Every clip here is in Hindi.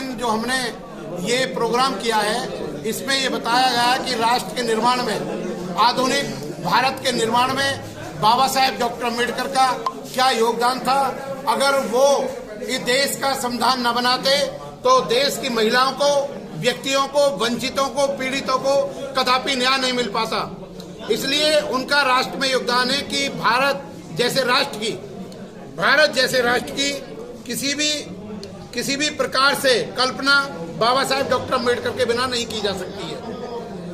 दिन जो हमने ये प्रोग्राम किया है, इसमें ये बताया गया है कि राष्ट्र के निर्माण में, आधुनिक भारत के निर्माण में बाबा साहेब डॉक्टर अम्बेडकर का क्या योगदान था। अगर वो इस देश का संविधान न बनाते तो देश की महिलाओं को, व्यक्तियों को, वंचितों को, पीड़ितों को कदापि न्याय नहीं मिल पाता। इसलिए उनका राष्ट्र में योगदान है कि भारत जैसे राष्ट्र की किसी भी प्रकार से कल्पना बाबा साहेब डॉक्टर अम्बेडकर के बिना नहीं की जा सकती है।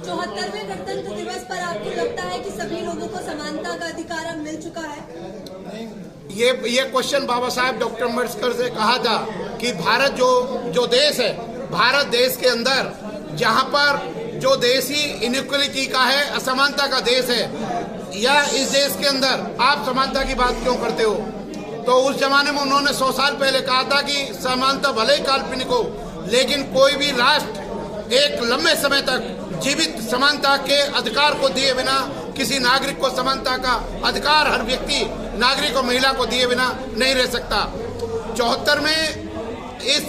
74वें गणतंत्र दिवस पर आपको लगता है कि सभी लोगों को समानता का अधिकार मिल चुका है? ये क्वेश्चन बाबा साहेब डॉक्टर अम्बेडकर से कहा था कि भारत जो देश है, भारत देश के अंदर जहां पर जो देश ही इनइक्वलिटी का है, असमानता का देश है, या इस देश के अंदर आप समानता की बात क्यों करते हो? तो उस जमाने में उन्होंने 100 साल पहले कहा था कि समानता भले ही काल्पनिक हो, लेकिन कोई भी राष्ट्र एक लंबे समय तक जीवित समानता के अधिकार को दिए बिना, किसी नागरिक को समानता का अधिकार हर व्यक्ति, नागरिक और महिला को दिए बिना नहीं रह सकता। 74 में इस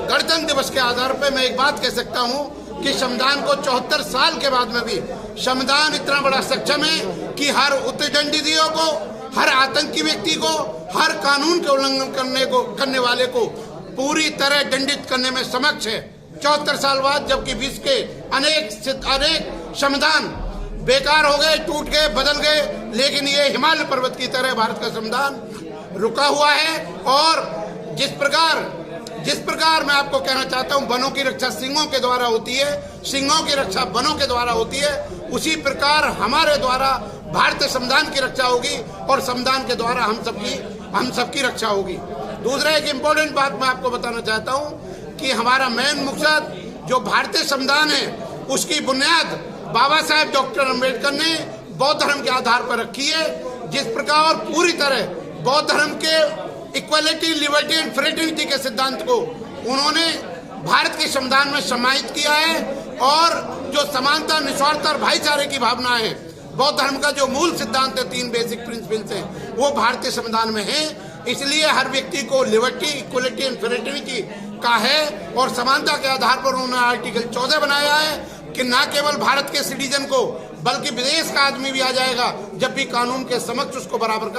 गणतंत्र दिवस के आधार पर मैं एक बात कह सकता हूं कि संविधान को 74 साल के बाद में भी संविधान इतना बड़ा सक्षम है कि हर उत्तरदंडियों को, हर आतंकी व्यक्ति को, हर कानून के उल्लंघन करने वाले को पूरी तरह दंडित करने में समक्ष है। 74 साल बाद, जबकि विश्व के अनेक संविधान बेकार हो गए, टूट गए, बदल गए, लेकिन ये हिमालय पर्वत की तरह भारत का संविधान रुका हुआ है। और जिस प्रकार मैं आपको कहना चाहता हूं, वनों की रक्षा सिंहों के द्वारा होती है, सिंहों की रक्षा वनों के द्वारा होती है, उसी प्रकार हमारे द्वारा भारतीय संविधान की रक्षा होगी और संविधान के द्वारा हम सबकी रक्षा होगी। दूसरा एक इम्पोर्टेंट बात मैं आपको बताना चाहता हूं कि हमारा मेन मकसद जो भारतीय संविधान है, उसकी बुनियाद बाबा साहेब डॉक्टर अम्बेडकर ने बौद्ध धर्म के आधार पर रखी है। जिस प्रकार पूरी तरह बौद्ध धर्म के इक्वलिटी, लिबर्टी एंड फ्रेटर्निटी के सिद्धांत को उन्होंने भारत के संविधान में समाहित किया है, और जो समानता, निस्वार्थता और भाईचारे की भावना है, बौद्ध धर्म का जो मूल सिद्धांत है, 3 बेसिक प्रिंसिपल्स हैं, वो भारतीय संविधान में है। इसलिए हर व्यक्ति को लिबर्टी, इक्वलिटी एंड फ्रेटर्निटी का है, और समानता के आधार पर उन्होंने आर्टिकल 14 बनाया है कि न केवल भारत के सिटीजन को बल्कि विदेश का आदमी भी आ जाएगा जब भी कानून के समक्ष उसको बराबर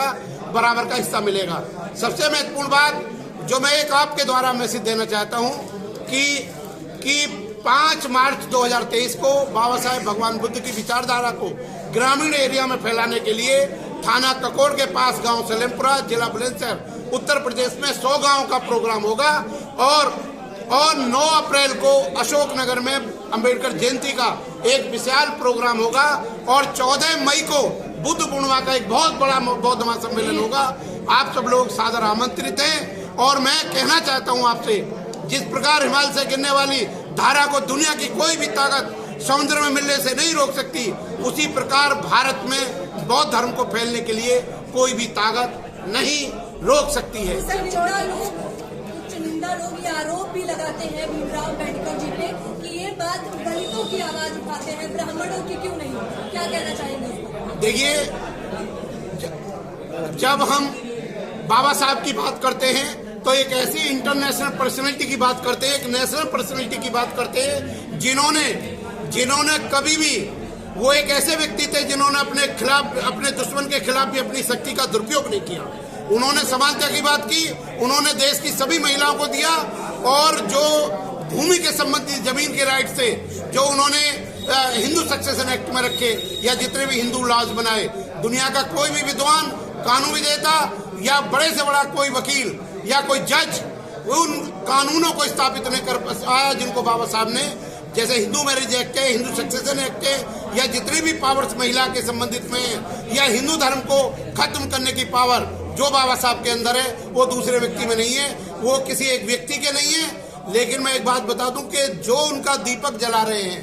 का हिस्सा मिलेगा। सबसे महत्वपूर्ण बात जो मैं एक आपके द्वारा मैसेज देना चाहता हूं कि 5 मार्च 2023 को बाबा साहेब भगवान बुद्ध की विचारधारा को ग्रामीण एरिया में फैलाने के लिए थाना ककोड़ के पास गांव सलेमपुरा, जिला बुलंदशहर, उत्तर प्रदेश में 100 गांव का प्रोग्राम होगा, और 9 अप्रैल को अशोकनगर में अंबेडकर जयंती का एक विशाल प्रोग्राम होगा, और 14 मई को बुद्ध पूर्णिमा का एक बहुत बड़ा बौद्ध महासम्मेलन होगा। आप सब लोग सादर आमंत्रित हैं। और मैं कहना चाहता हूं आपसे, जिस प्रकार हिमालय से गिरने वाली धारा को दुनिया की कोई भी ताकत समुद्र में मिलने से नहीं रोक सकती, उसी प्रकार भारत में बौद्ध धर्म को फैलने के लिए कोई भी ताकत नहीं रोक सकती है। चुनिंदा लोग ये आरोप भी लगाते हैं भीमराव अम्बेडकर जी पे कि ये बात दलितों की आवाज उठाते हैं, ब्राह्मणों की क्यों नहीं? क्या कहना चाहेंगे? देखिए, जब हम बाबा साहब की बात करते हैं तो एक ऐसी इंटरनेशनल पर्सनैलिटी की बात करते हैं, एक नेशनल पर्सनैलिटी की बात करते हैं जिन्होंने कभी भी, वो एक ऐसे व्यक्ति थे जिन्होंने अपने दुश्मन के खिलाफ भी अपनी शक्ति का दुरुपयोग नहीं किया। उन्होंने समानता की बात की, उन्होंने देश की सभी महिलाओं को दिया, और जो भूमि के संबंधित जमीन के राइट से जो उन्होंने हिंदू सक्सेशन एक्ट में रखे, या जितने भी हिंदू लॉज बनाए, दुनिया का कोई भी विद्वान, कानून विजेता या बड़े से बड़ा कोई वकील या कोई जज उन कानूनों को स्थापित नहीं कर पाया जिनको बाबा साहब ने, जैसे हिंदू मैरिज एक्ट है, हिंदू सक्सेशन एक्ट है, या जितनी भी पावर्स महिला के संबंधित में, या हिंदू धर्म को खत्म करने की पावर जो बाबा साहब के अंदर है, वो दूसरे व्यक्ति में नहीं है, वो किसी एक व्यक्ति के नहीं है। लेकिन मैं एक बात बता दूं कि जो उनका दीपक जला रहे हैं,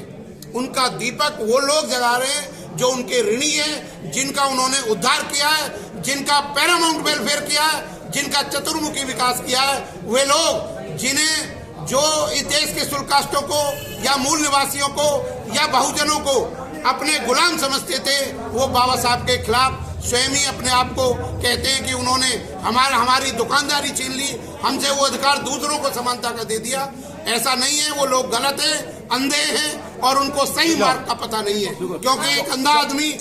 उनका दीपक वो लोग जला रहे हैं जो उनके ऋणी हैं, जिनका उन्होंने उद्धार किया है, जिनका पैरामाउंट वेलफेयर किया है, जिनका चतुर्मुखी विकास किया है, वे लोग जिन्हें जो इस देश के शुल्काष्टों को या मूल निवासियों को या बहुजनों को अपने गुलाम समझते थे, वो बाबा साहब के खिलाफ स्वयं ही अपने आप को कहते हैं कि उन्होंने हमारी दुकानदारी छीन ली, हमसे वो अधिकार दूसरों को समानता का दे दिया। ऐसा नहीं है, वो लोग गलत हैं, अंधे हैं और उनको सही मार्ग का पता नहीं है, क्योंकि एक अंधा आदमी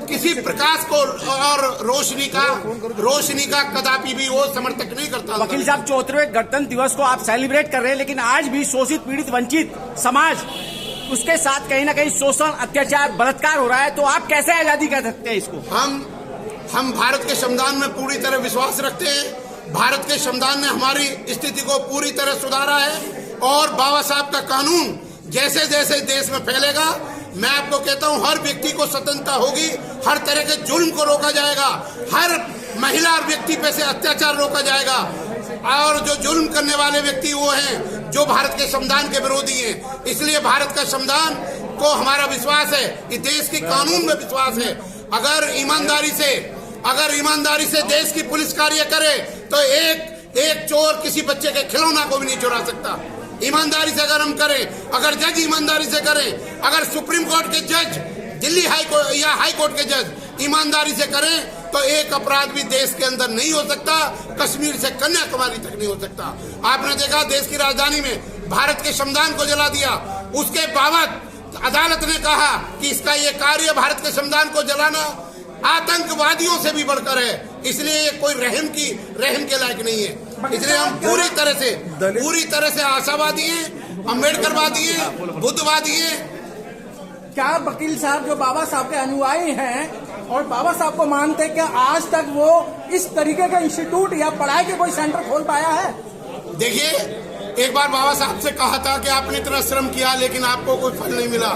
किसी प्रकाश को और रोशनी का कदापि भी वो समर्थक नहीं करता। वकील साहब, 74वें गणतंत्र दिवस को आप सेलिब्रेट कर रहे हैं, लेकिन आज भी शोषित, पीड़ित, वंचित समाज, उसके साथ कहीं ना कहीं शोषण, अत्याचार, बलात्कार हो रहा है, तो आप कैसे आजादी कर सकते हैं इसको? हम भारत के संविधान में पूरी तरह विश्वास रखते हैं। भारत के संविधान ने हमारी स्थिति को पूरी तरह सुधारा है और बाबा साहब का कानून जैसे जैसे देश में फैलेगा, मैं आपको कहता हूं, हर व्यक्ति को स्वतंत्रता होगी, हर तरह के जुल्म को रोका जाएगा, हर महिला और व्यक्ति पे से अत्याचार रोका जाएगा और जो जुल्म करने वाले व्यक्ति वो हैं जो भारत के संविधान के विरोधी हैं। इसलिए भारत का संविधान को हमारा विश्वास है, इस देश के कानून में विश्वास है। अगर ईमानदारी से देश की पुलिस कार्य करे तो एक चोर किसी बच्चे के खिलौना को भी नहीं चुरा सकता। ईमानदारी से अगर हम करें, अगर जज ईमानदारी से करें, अगर सुप्रीम कोर्ट के जज, दिल्ली हाई कोर्ट के जज ईमानदारी से करें तो एक अपराध भी देश के अंदर नहीं हो सकता, कश्मीर से कन्याकुमारी तक नहीं हो सकता। आपने देखा देश की राजधानी में भारत के संविधान को जला दिया, उसके बावजूद अदालत ने कहा कि इसका ये कार्य भारत के संविधान को जलाना आतंकवादियों से भी बढ़कर है, इसलिए ये कोई रहम के लायक नहीं है। इसलिए हम पूरी तरह से आशावादी हैं, अम्बेडकरवादी हैं, बुद्धवादी हैं। क्या वकील साहब जो बाबा साहब के अनुयायी हैं और बाबा साहब को मानते हैं, क्या आज तक वो इस तरीके का इंस्टीट्यूट या पढ़ाई के कोई सेंटर खोल पाया है? देखिए, एक बार बाबा साहब से कहा था कि आपने इतना श्रम किया लेकिन आपको कोई फल नहीं मिला,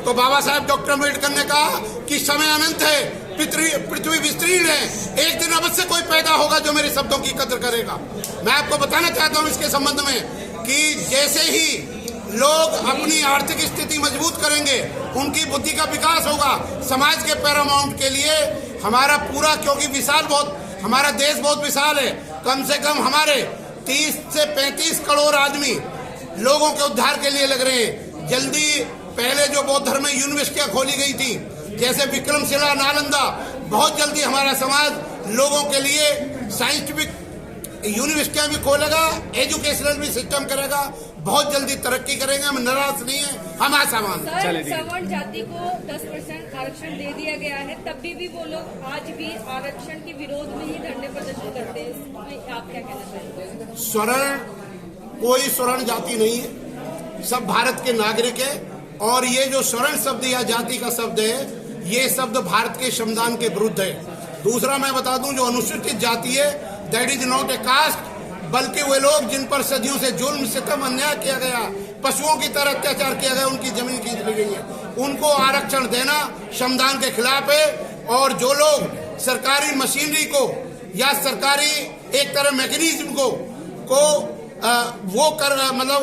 तो बाबा साहब डॉक्टर अम्बेडकर ने कहा कि समय अनंत है, पृथ्वी विस्तीर्ण है, एक दिन अवश्य कोई पैदा होगा जो मेरे शब्दों की कदर करेगा। मैं आपको बताना चाहता हूं इसके संबंध में कि जैसे ही लोग अपनी आर्थिक स्थिति मजबूत करेंगे, उनकी बुद्धि का विकास होगा। समाज के पैरामाउंट के लिए हमारा पूरा, क्योंकि हमारा देश बहुत विशाल है, कम से कम हमारे 30 से 35 करोड़ आदमी लोगों के उद्धार के लिए लग रहे हैं। जल्दी पहले जो बौद्ध धर्म में यूनिवर्सिटियां खोली गई थी, जैसे विक्रमशिला, नालंदा, बहुत जल्दी हमारा समाज लोगों के लिए साइंटिफिक यूनिवर्सिटियां भी खोलेगा, एजुकेशनल भी सिस्टम करेगा, बहुत जल्दी तरक्की करेंगे। हम नाराज नहीं है, हम आशावान हैं। सवर्ण जाति को 10% आरक्षण दे दिया गया है, तब भी वो लोग आज भी आरक्षण के विरोध में ही धरने प्रदर्शन करते हैं, इसमें आप क्या कहना चाहेंगे? कोई स्वर्ण जाति नहीं है, सब भारत के नागरिक है और ये जो स्वर्ण शब्द या जाति का शब्द है, ये शब्द भारत के संविधान के विरुद्ध है। दूसरा मैं बता दूं, जो अनुसूचित जाति है, that is not a caste, बल्कि वे लोग जिन पर सदियों से जुल्म, सितम, अन्याय किया गया, पशुओं की तरह अत्याचार किया गया, उनकी जमीन खींच ली गई है, उनको आरक्षण देना संविधान के खिलाफ है। और जो लोग सरकारी मशीनरी को या सरकारी एक तरह मैकेनिज्म को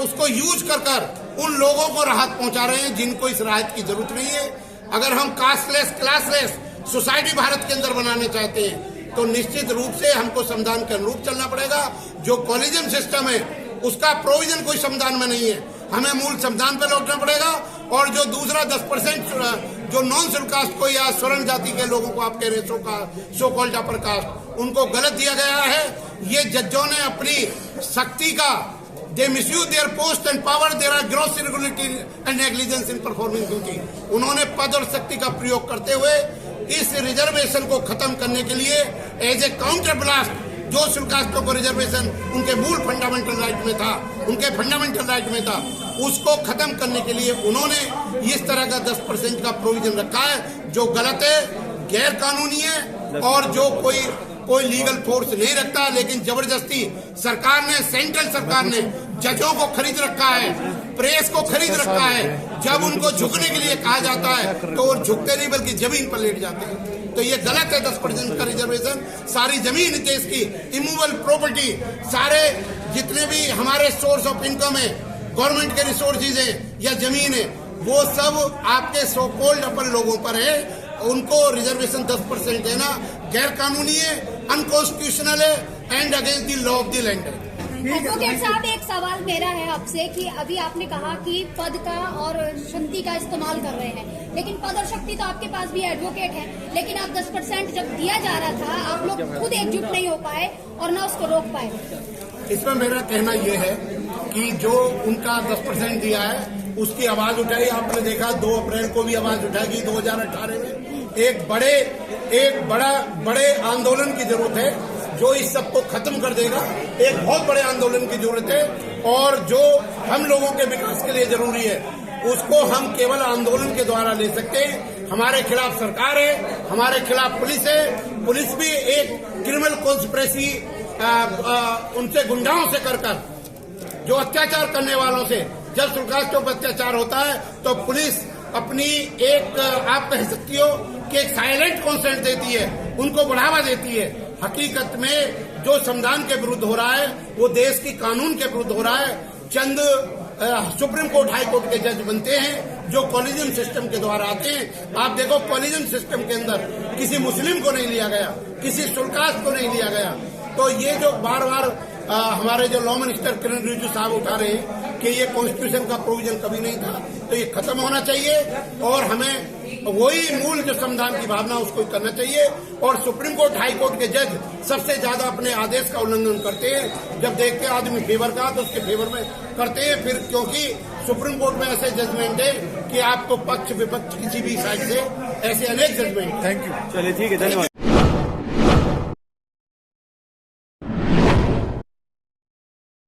उसको यूज कर उन लोगों को राहत पहुंचा रहे हैं जिनको इस राहत की जरूरत नहीं है। अगर हम कास्टलेस, क्लासलेस सोसाइटी भारत के अंदर बनाना चाहते हैं तो निश्चित रूप से हमको संविधान के अनुरूप चलना पड़ेगा। जो कॉलेजियम सिस्टम है उसका प्रोविजन कोई संविधान में नहीं है, हमें मूल संविधान पर लौटना पड़ेगा। और जो दूसरा 10% जो नॉन शेड्यूल कास्ट को या स्वर्ण जाति के लोगों को आप कह रहे हैं सो कॉल्ड अपर कास्ट, उनको गलत दिया गया है। ये जजों ने अपनी शक्ति का They misuse their post and power. There are gross irregularity and negligence in performing duty. उन्होंने पद और शक्ति का प्रयोग करते हुए इस रिजर्वेशन को खत्म करने के लिए एज ए काउंटर ब्लास्ट, जो शुल्कास्तों को रिजर्वेशन उनके मूल फंडामेंटल राइट में था, उसको खत्म करने के लिए उन्होंने इस तरह का 10% का प्रोविजन रखा है, जो गलत है, गैर कानूनी है और जो कोई लीगल फोर्स नहीं रखता। लेकिन जबरदस्ती सरकार ने, सेंट्रल सरकार ने जजों को खरीद रखा है, प्रेस को खरीद रखा है। जब उनको झुकने के लिए कहा जाता है तो वो झुकते नहीं बल्कि जमीन पर लेट जाते हैं। तो ये गलत है 10% का रिजर्वेशन। सारी जमीन देश की इमूवेबल प्रॉपर्टी, सारे जितने भी हमारे सोर्स ऑफ इनकम है, गवर्नमेंट के रिसोर्सेज है या जमीन है, वो सब आपके सो कॉल्ड अपर लोगों पर है। उनको रिजर्वेशन 10% देना गैर कानूनी है, अनकॉन्स्टिट्यूशनल है and against the law of the land है। एडवोकेट साहब, एक सवाल मेरा है आपसे कि अभी आपने कहा कि पद का और शक्ति का इस्तेमाल कर रहे हैं, लेकिन पद और शक्ति तो आपके पास भी एडवोकेट है, लेकिन आप 10% जब दिया जा रहा था आप लोग खुद एकजुट नहीं हो पाए और ना उसको रोक पाए। इसमें मेरा कहना यह है कि जो उनका 10% दिया है उसकी आवाज उठाई। आपने देखा 2 अप्रैल को भी आवाज उठाएगी 2018 में। एक बड़े आंदोलन की जरूरत है जो इस सब को खत्म कर देगा। एक बहुत बड़े आंदोलन की जरूरत है और जो हम लोगों के विकास के लिए जरूरी है उसको हम केवल आंदोलन के द्वारा ले सकते हैं। हमारे खिलाफ सरकार है, हमारे खिलाफ पुलिस है। पुलिस भी एक क्रिमिनल कॉन्स्पिरेसी उनसे गुंडाओं से कर जो अत्याचार करने वालों से, जब सुल्तान के ऊपर अत्याचार होता है तो पुलिस अपनी एक आप कह सकती हो कि एक साइलेंट कंसेंट देती है, उनको बढ़ावा देती है। हकीकत में जो संविधान के विरुद्ध हो रहा है वो देश की कानून के विरुद्ध हो रहा है। चंद सुप्रीम कोर्ट हाई कोर्ट के जज बनते हैं जो कॉलेजियम सिस्टम के द्वारा आते हैं। आप देखो कॉलेजियम सिस्टम के अंदर किसी मुस्लिम को नहीं लिया गया, किसी शुल्कास को नहीं लिया गया। तो ये जो बार बार हमारे जो लॉ मिनिस्टर किरण रिजिजू साहब उठा रहे हैं कि ये कॉन्स्टिट्यूशन का प्रोविजन कभी नहीं था, तो ये खत्म होना चाहिए और हमें वही मूल जो संविधान की भावना उसको करना चाहिए। और सुप्रीम कोर्ट हाई कोर्ट के जज सबसे ज्यादा अपने आदेश का उल्लंघन करते हैं। जब देखते हैं आदमी फेवर का तो उसके फेवर में करते हैं फिर, क्योंकि सुप्रीम कोर्ट में ऐसे जजमेंट है कि आपको पक्ष विपक्ष किसी भी साइड से ऐसे अनेक जजमेंट। Thank you. चलिए ठीक है, धन्यवाद।